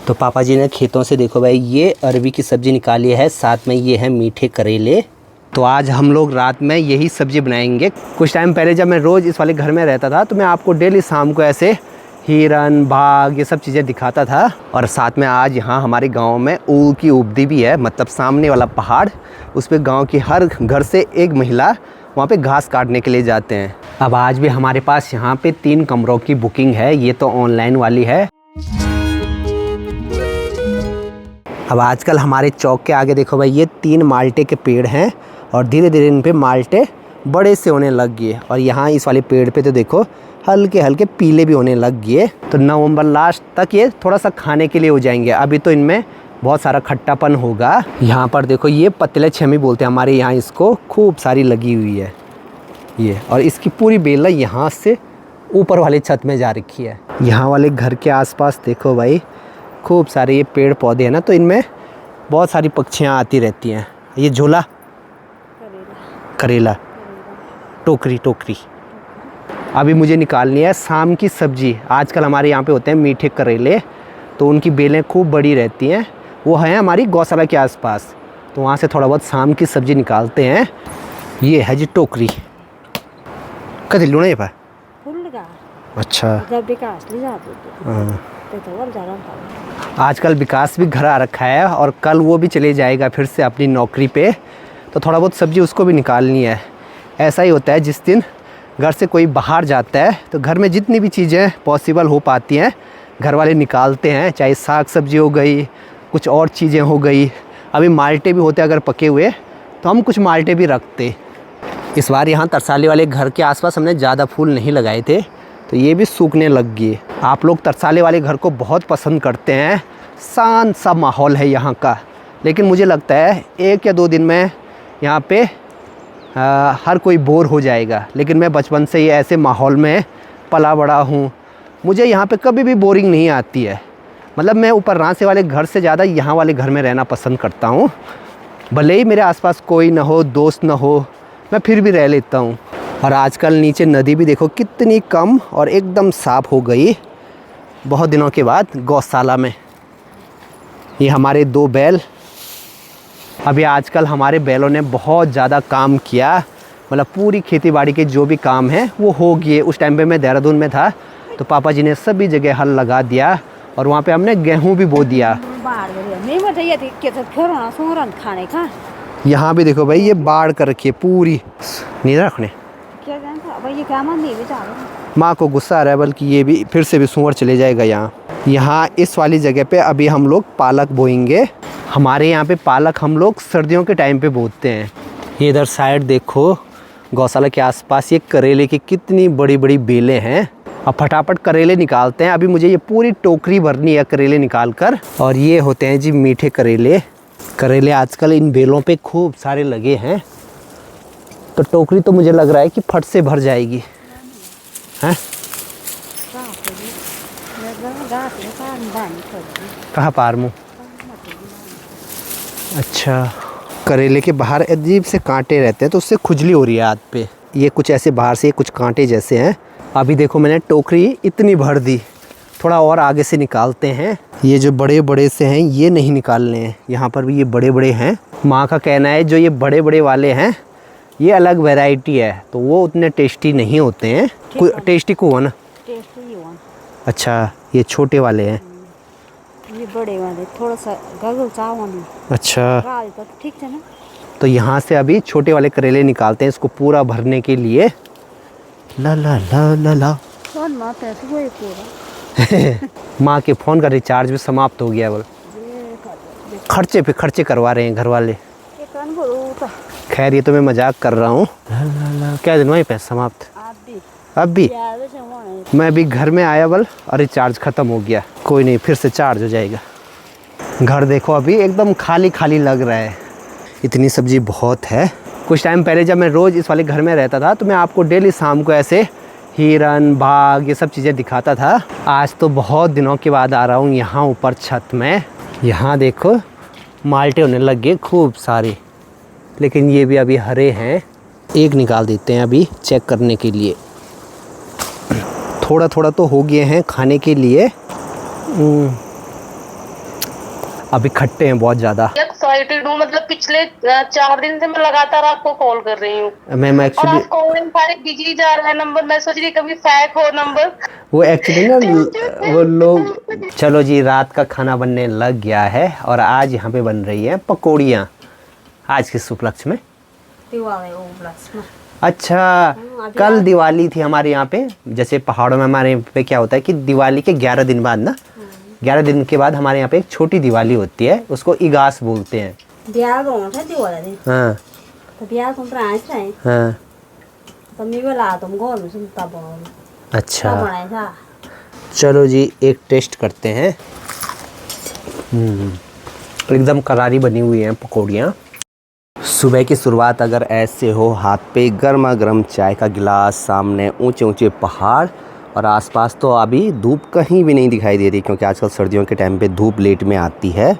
तो पापा जी ने खेतों से देखो भाई ये अरबी की सब्ज़ी निकाली है, साथ में ये है मीठे करेले। तो आज हम लोग रात में यही सब्ज़ी बनाएंगे। कुछ टाइम पहले जब मैं रोज़ इस वाले घर में रहता था तो मैं आपको डेली शाम को ऐसे हिरन, बाघ, ये सब चीज़ें दिखाता था। और साथ में आज यहाँ हमारे गांव में ऊल की उपदी भी है, मतलब सामने वाला पहाड़, उस पर गांव की हर घर से एक महिला वहाँ पे घास काटने के लिए जाते हैं। अब आज भी हमारे पास यहाँ पे 3 कमरों की बुकिंग है, ये तो ऑनलाइन वाली है। अब आजकल हमारे चौक के आगे देखो भाई ये 3 माल्टे के पेड़ हैं और धीरे धीरे इन पे माल्टे बड़े से होने लग गए। और यहाँ इस वाले पेड़ पे तो देखो हल्के हल्के पीले भी होने लग गए। तो नवंबर लास्ट तक ये थोड़ा सा खाने के लिए हो जाएंगे। अभी तो इनमें बहुत सारा खट्टापन होगा। यहाँ पर देखो ये पतले छमी बोलते हैं हमारे यहाँ, इसको खूब सारी लगी हुई है ये। और इसकी पूरी बेला यहाँ से ऊपर वाले छत में जा रखी है। यहाँ वाले घर के आसपास देखो भाई खूब सारे ये पेड़ पौधे हैं ना, तो इनमें बहुत सारी पक्षियाँ आती रहती हैं। ये झोला करेला टोकरी अभी मुझे निकालनी है शाम की सब्जी। आजकल हमारे यहाँ पे होते हैं मीठे करेले, तो उनकी बेलें खूब बड़ी रहती हैं। वो हैं हमारी गौशाला के आसपास, तो वहाँ से थोड़ा बहुत शाम की सब्जी निकालते हैं। ये है जी टोकरी कदे लुणे पर। अच्छा आजकल विकास भी घर आ रखा है और कल वो भी चले जाएगा फिर से अपनी नौकरी पे, तो थोड़ा बहुत सब्ज़ी उसको भी निकालनी है। ऐसा ही होता है जिस दिन घर से कोई बाहर जाता है तो घर में जितनी भी चीज़ें पॉसिबल हो पाती हैं घर वाले निकालते हैं, चाहे साग सब्जी हो गई, कुछ और चीज़ें हो गई। अभी माल्टे भी होते अगर पके हुए तो हम कुछ माल्टे भी रखते। इस बार यहाँ तरसाले वाले घर के आसपास हमने ज़्यादा फूल नहीं लगाए थे, तो ये भी सूखने लग गए। आप लोग तरसाले वाले घर को बहुत पसंद करते हैं, शांत सा माहौल है यहाँ का। लेकिन मुझे लगता है 1 या 2 दिन में यहाँ पे हर कोई बोर हो जाएगा। लेकिन मैं बचपन से ही ऐसे माहौल में पला बड़ा हूँ, मुझे यहाँ पे कभी भी बोरिंग नहीं आती है। मतलब मैं ऊपर रांचे वाले घर से ज़्यादा यहाँ वाले घर में रहना पसंद करता हूँ। भले ही मेरे आसपास कोई ना हो, दोस्त ना हो, मैं फिर भी रह लेता हूँ। और आजकल नीचे नदी भी देखो कितनी कम और एकदम साफ़ हो गई बहुत दिनों के बाद गौशाला में। ये हमारे 2 बैल, अभी आजकल हमारे बैलों ने बहुत ज़्यादा काम किया, मतलब पूरी खेती बाड़ी के जो भी काम है वो हो गए। उस टाइम पे मैं देहरादून में था तो पापा जी ने सभी जगह हल लगा दिया और वहाँ पे हमने गेहूँ भी बो दिया। यहाँ भी देखो भाई ये बाढ़ कर रखी है पूरी, नहीं रखने माँ को गुस्सा आ रहा है, बल्कि ये भी फिर से भी सूअर चले जाएगा यहाँ इस वाली जगह पे। अभी हम लोग पालक बोएंगे। हमारे यहाँ पे पालक हम लोग सर्दियों के टाइम पे बोते हैं। ये इधर साइड देखो गौशाला के आसपास ये करेले की कितनी बड़ी बड़ी बेलें हैं। अब फटाफट करेले निकालते हैं। अभी मुझे ये पूरी टोकरी भरनी है करेले निकाल कर। और ये होते हैं जी मीठे करेले आजकल इन बेलों पे खूब सारे लगे हैं, तो टोकरी तो मुझे लग रहा है कि फट से भर जाएगी। हैं कहाँ पार मुँह। अच्छा करेले के बाहर अजीब से कांटे रहते हैं तो उससे खुजली हो रही है हाथ पे। ये कुछ ऐसे बाहर से कुछ कांटे जैसे हैं। अभी देखो मैंने टोकरी इतनी भर दी, थोड़ा और आगे से निकालते हैं। ये जो बड़े बड़े से हैं ये नहीं निकालने हैं, यहाँ पर भी ये बड़े बड़े हैं। माँ का कहना है जो ये बड़े बड़े वाले हैं ये अलग वैरायटी है, तो वो उतने टेस्टी नहीं होते हैं। कोई टेस्टी को हो ना। अच्छा ये छोटे वाले हैं, ये बड़े वाले थोड़ा सा गगल चावल। अच्छा ठीक है ना। तो यहाँ से अभी छोटे वाले करेले निकालते हैं इसको पूरा भरने के लिए। ला ला ला ला ला माँ के फ़ोन का रिचार्ज भी समाप्त हो गया। बोल खर्चे पे खर्चे करवा रहे हैं घर वाले। खैर ये तो मैं मजाक कर रहा हूँ। क्या दिन वहीं पे समाप्त अब भी मैं अभी घर में आया बल और रिचार्ज ख़त्म हो गया। कोई नहीं फिर से चार्ज हो जाएगा। घर देखो अभी एकदम खाली खाली लग रहा है, इतनी सब्ज़ी बहुत है। कुछ टाइम पहले जब मैं रोज़ इस वाले घर में रहता था तो मैं आपको डेली शाम को ऐसे हिरन, बाघ, ये सब चीज़ें दिखाता था। आज तो बहुत दिनों के बाद आ रहा हूँ यहाँ ऊपर छत में। यहाँ देखो माल्टे होने लग गए खूब सारे, लेकिन ये भी अभी हरे हैं। एक निकाल देते हैं अभी चेक करने के लिए। थोड़ा थोड़ा तो हो गए हैं खाने के लिए। अभी खट्टे हैं बहुत ज़्यादा। एक्साइटेड हूँ, मतलब पिछले 4 दिन से मैं लगातार आपको कॉल कर रही हूँ। मैं और एक्चुअली आप कॉलिंग सारे बिजी जा रहा है नंबर। मैं सोच रही कभी फेक हो नंबर। वो एक्चुअली ना वो लोग। चलो जी, रात का खाना बनने लग गया है और आज यहाँ पे बन रही हैं पकौड़ियाँ। आज किस उपलक्ष्य में? दिवाली उपलक्ष्य में। अच्छा, कल दिवाली थी हमारे यहाँ पे। जैसे पहाड़ों में हमारे यहाँ पे क्या होता है कि दिवाली के 11 दिन बाद ना, 11 दिन के बाद हमारे यहाँ पे एक छोटी दिवाली होती है, उसको इगास बोलते हैं। बिहा गर्नु छ दिवाली। हाँ त बिहा गर्नु छ है। हाँ। त मेला तुम गर्नु छ तब बनाउनु। अच्छा, बनाए था। चलो जी एक टेस्ट करते हैं। एकदम करारी बनी हुई हैं पकौड़ियाँ। सुबह की शुरुआत अगर ऐसे हो, हाथ पे गर्मा गर्म चाय का गिलास, सामने ऊंचे ऊंचे पहाड़ और आसपास तो अभी धूप कहीं भी नहीं दिखाई दे रही, क्योंकि आजकल सर्दियों के टाइम पे धूप लेट में आती है।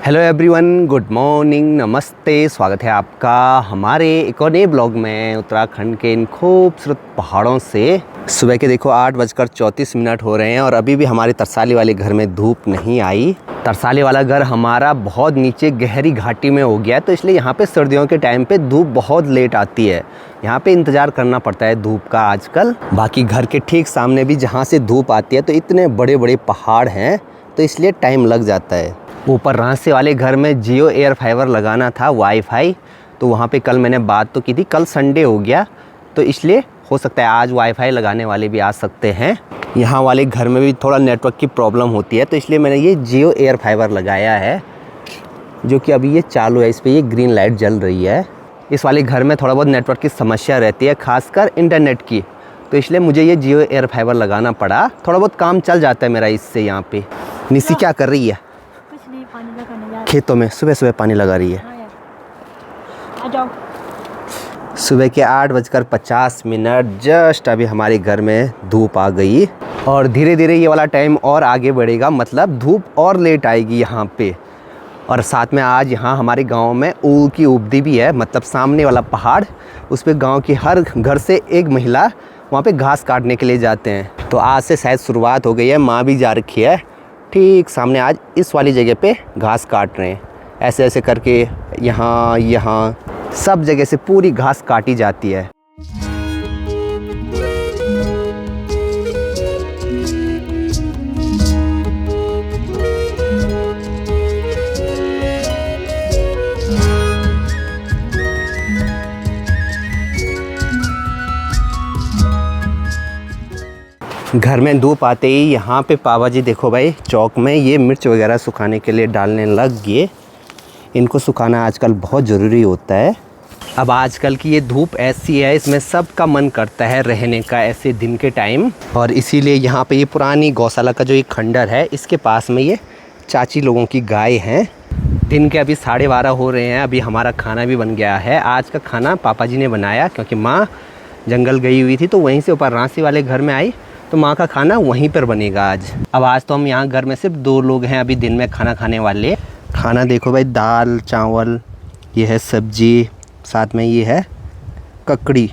हेलो एवरीवन, गुड मॉर्निंग, नमस्ते, स्वागत है आपका हमारे एक और नए ब्लॉग में उत्तराखंड के इन खूबसूरत पहाड़ों से। सुबह के देखो 8:34 हो रहे हैं और अभी भी हमारे तरसाली वाले घर में धूप नहीं आई। तरसाली वाला घर हमारा बहुत नीचे गहरी घाटी में हो गया है, तो इसलिए यहाँ पे सर्दियों के टाइम पे धूप बहुत लेट आती है। यहाँ पे इंतज़ार करना पड़ता है धूप का आजकल। बाकी घर के ठीक सामने भी जहाँ से धूप आती है तो इतने बड़े बड़े पहाड़ हैं, तो इसलिए टाइम लग जाता है। ऊपर रांसे वाले घर में जियो एयर फाइबर लगाना था, वाईफाई, तो वहाँ पे कल मैंने बात तो की थी। कल संडे हो गया तो इसलिए हो सकता है आज वाईफाई लगाने वाले भी आ सकते हैं। यहाँ वाले घर में भी थोड़ा नेटवर्क की प्रॉब्लम होती है, तो इसलिए मैंने ये जियो एयर फाइबर लगाया है, जो कि अभी ये चालू है। इस पर ये ग्रीन लाइट जल रही है। इस वाले घर में थोड़ा बहुत नेटवर्क की समस्या रहती है, खासकर इंटरनेट की, तो इसलिए मुझे ये जियो एयर फाइबर लगाना पड़ा। थोड़ा बहुत काम चल जाता है मेरा इससे। यहाँ पे निसी क्या कर रही है? कुछ नहीं, पानी लगाने जा। खेतों में सुबह सुबह पानी लगा रही है। आ जाओ। सुबह के 8:50 जस्ट अभी हमारे घर में धूप आ गई और धीरे धीरे ये वाला टाइम और आगे बढ़ेगा, मतलब धूप और लेट आएगी यहाँ पे। और साथ में आज यहाँ हमारे गांव में ऊल की उपदी भी है, मतलब सामने वाला पहाड़, उस पे गांव की हर घर से एक महिला वहाँ पे घास काटने के लिए जाते हैं। तो आज से शायद शुरुआत हो गई है, माँ भी जा रखी है। ठीक सामने आज इस वाली जगह पे घास काट रहे हैं। ऐसे ऐसे करके यहाँ सब जगह से पूरी घास काटी जाती है। घर में धूप आते ही यहाँ पे पापा जी देखो भाई चौक में ये मिर्च वगैरह सुखाने के लिए डालने लग गए। इनको सुखाना आजकल बहुत ज़रूरी होता है। अब आजकल की ये धूप ऐसी है, इसमें सबका मन करता है रहने का ऐसे दिन के टाइम, और इसीलिए यहाँ पे ये पुरानी गौशाला का जो ये खंडर है, इसके पास में ये चाची लोगों की गाय हैं। दिन के अभी 12:30 हो रहे हैं। अभी हमारा खाना भी बन गया है। आज का खाना पापा जी ने बनाया, क्योंकि माँ जंगल गई हुई थी तो वहीं से ऊपर रांसी वाले घर में आई, तो माँ का खाना वहीं पर बनेगा आज। अब आज तो हम यहाँ घर में सिर्फ 2 लोग हैं अभी दिन में खाना खाने वाले। खाना देखो भाई, दाल चावल, ये है सब्जी, साथ में ये है ककड़ी।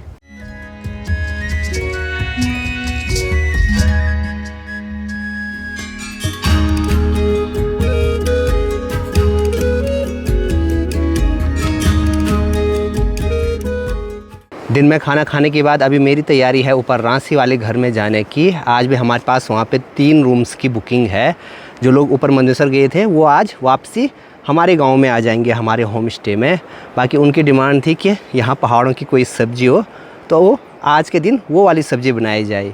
दिन में खाना खाने के बाद अभी मेरी तैयारी है ऊपर रांसी वाले घर में जाने की। आज भी हमारे पास वहाँ पे 3 रूम्स की बुकिंग है। जो लोग ऊपर मंदसौर गए थे वो आज वापसी हमारे गांव में आ जाएंगे, हमारे होम स्टे में। बाकी उनकी डिमांड थी कि यहाँ पहाड़ों की कोई सब्ज़ी हो, तो वो आज के दिन वो वाली सब्ज़ी बनाई जाए।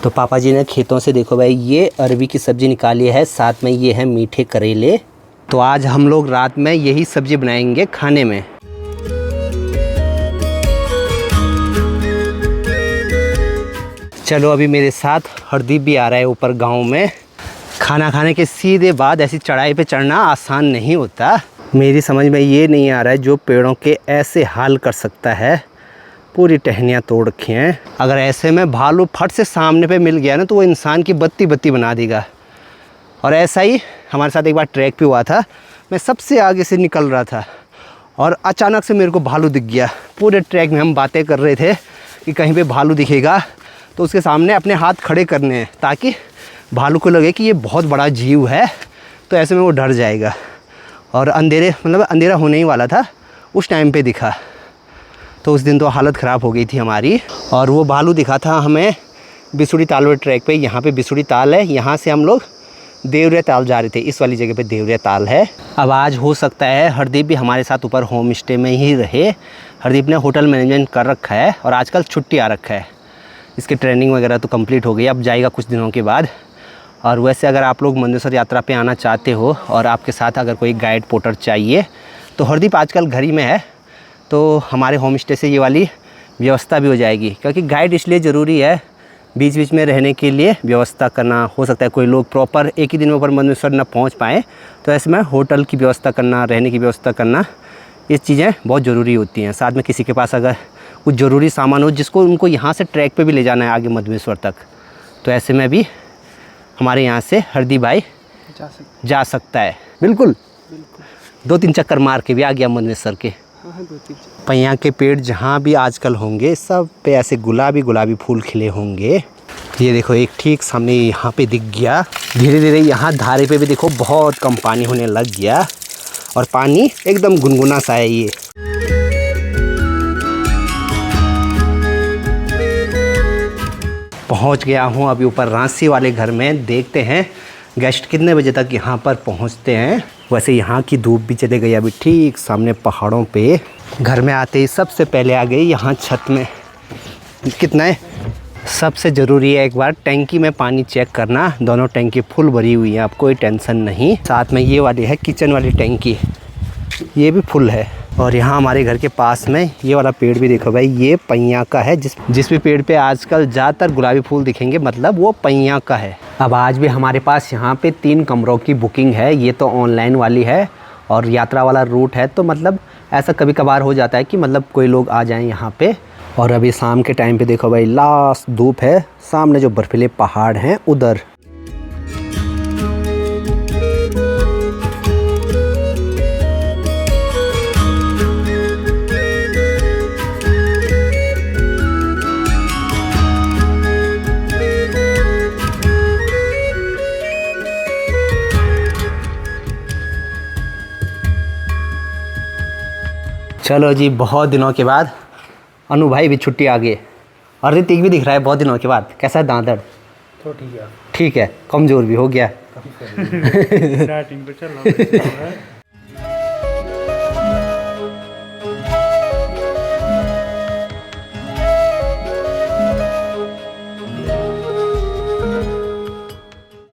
तो पापा जी ने खेतों से देखो भाई ये अरबी की सब्ज़ी निकाली है, साथ में ये है मीठे करेले। तो आज हम लोग रात में यही सब्ज़ी बनाएंगे खाने में। चलो अभी मेरे साथ हरदीप भी आ रहा है ऊपर गांव में। खाना खाने के सीधे बाद ऐसी चढ़ाई पे चढ़ना आसान नहीं होता। मेरी समझ में ये नहीं आ रहा है जो पेड़ों के ऐसे हाल कर सकता है। पूरी टहनियाँ तोड़ रखी हैं। अगर ऐसे में भालू फट से सामने पे मिल गया ना तो वो इंसान की बत्ती बत्ती बना देगा। और ऐसा ही हमारे साथ एक बार ट्रैक पे हुआ था। मैं सबसे आगे से निकल रहा था और अचानक से मेरे को भालू दिख गया। पूरे ट्रैक में हम बातें कर रहे थे कि कहीं पे भालू दिखेगा तो उसके सामने अपने हाथ खड़े करने हैं, ताकि भालू को लगे कि ये बहुत बड़ा जीव है, तो ऐसे में वो डर जाएगा। और अंधेरे मतलब अंधेरा होने ही वाला था उस टाइम पे दिखा। तो उस दिन तो हालत ख़राब हो गई थी हमारी। और वो भालू दिखा था हमें बिसुड़ी ताल वाले ट्रैक पे। यहाँ पे बिसुड़ी ताल है, यहाँ से हम लोग देवरिया ताल जा रहे थे। इस वाली जगह पे देवरिया ताल है। अब आज हो सकता है हरदीप भी हमारे साथ ऊपर होम स्टे में ही रहे। हरदीप ने होटल मैनेजमेंट कर रखा है और आजकल छुट्टी आ रखा है। इसकी ट्रेनिंग वगैरह तो कंप्लीट हो गई, अब जाएगा कुछ दिनों के बाद। और वैसे अगर आप लोग मंदसौर यात्रा पे आना चाहते हो और आपके साथ अगर कोई गाइड पोर्टर चाहिए तो हरदीप आजकल घर ही में है, तो हमारे होम स्टे से ये वाली व्यवस्था भी हो जाएगी। क्योंकि गाइड इसलिए ज़रूरी है, बीच बीच में रहने के लिए व्यवस्था करना। हो सकता है कोई लोग प्रॉपर एक ही दिन में ऊपर मंदसौर न पहुंच पाएँ, तो ऐसे में होटल की व्यवस्था करना, रहने की व्यवस्था करना, ये चीज़ें बहुत ज़रूरी होती हैं। साथ में किसी के पास अगर कुछ ज़रूरी सामान हो जिसको उनको यहाँ से ट्रैक पे भी ले जाना है आगे मंदसौर तक, तो ऐसे में भी हमारे यहाँ से हरदीप भाई जा सकता है। बिल्कुल 2-3 चक्कर मार के भी आ गया मंदसौर के। पैया के पेड़ जहाँ भी आजकल होंगे सब पे ऐसे गुलाबी गुलाबी फूल खिले होंगे। ये देखो एक ठीक सामने यहाँ पे दिख गया। धीरे धीरे यहाँ धारे पे भी देखो बहुत कम पानी होने लग गया और पानी एकदम गुनगुना सा है ये। पहुँच गया हूँ अभी ऊपर रांसी वाले घर में। देखते हैं गेस्ट कितने बजे तक यहाँ पर पहुँचते हैं। वैसे यहाँ की धूप भी चले गई अभी ठीक सामने पहाड़ों पे। घर में आते ही सबसे पहले आ गई यहाँ छत में। कितना है, सबसे ज़रूरी है एक बार टैंकी में पानी चेक करना। दोनों टैंकी फुल भरी हुई हैं, आप कोई टेंशन नहीं। साथ में ये वाली है किचन वाली टैंकी, ये भी फुल है। और यहाँ हमारे घर के पास में ये वाला पेड़ भी देखो भाई, ये पैया का है। जिस भी पेड़ पे आजकल ज़्यादातर गुलाबी फूल दिखेंगे मतलब वो पैया का है। अब आज भी हमारे पास यहाँ पे 3 कमरों की बुकिंग है। ये तो ऑनलाइन वाली है और यात्रा वाला रूट है, तो मतलब ऐसा कभी कभार हो जाता है कि मतलब कोई लोग आ जाएं यहाँ पे। और अभी शाम के टाइम पे देखो भाई लास्ट धूप है, सामने जो बर्फीले पहाड़ हैं उधर। चलो जी, बहुत दिनों के बाद अनु भाई भी छुट्टी आ गई और ऋतिक भी दिख रहा है बहुत दिनों के बाद। कैसा है दांतड़? तो ठीक है, ठीक है, कमज़ोर भी हो गया। डाइटिंग पे चल रहा है।